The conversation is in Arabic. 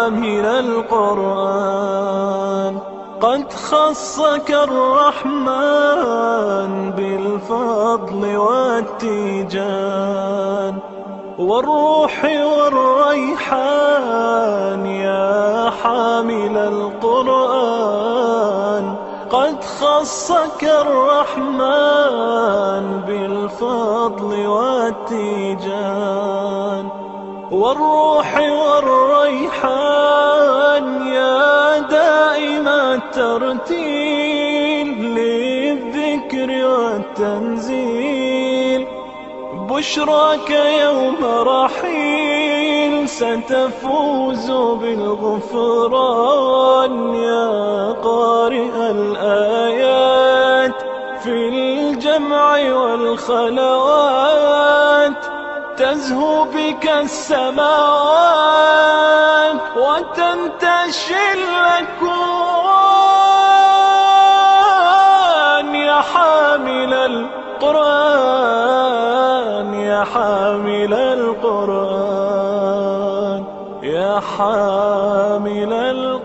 حامل القرآن. قد خصك الرحمن بالفضل والتيجان والروح والريحان يا حامل القرآن. قد خصك الرحمن بالفضل والتيجان والروح والريحان يا دائم الترتيل للذكر والتنزيل. بشراك يوم رحيل ستفوز بالغفران يا قارئ الآيات في الجمع والخلوات. تزهو بك السماوات وتنتشي الأكوان يا حامل القرآن يا حامل القرآن يا حامل القرآن.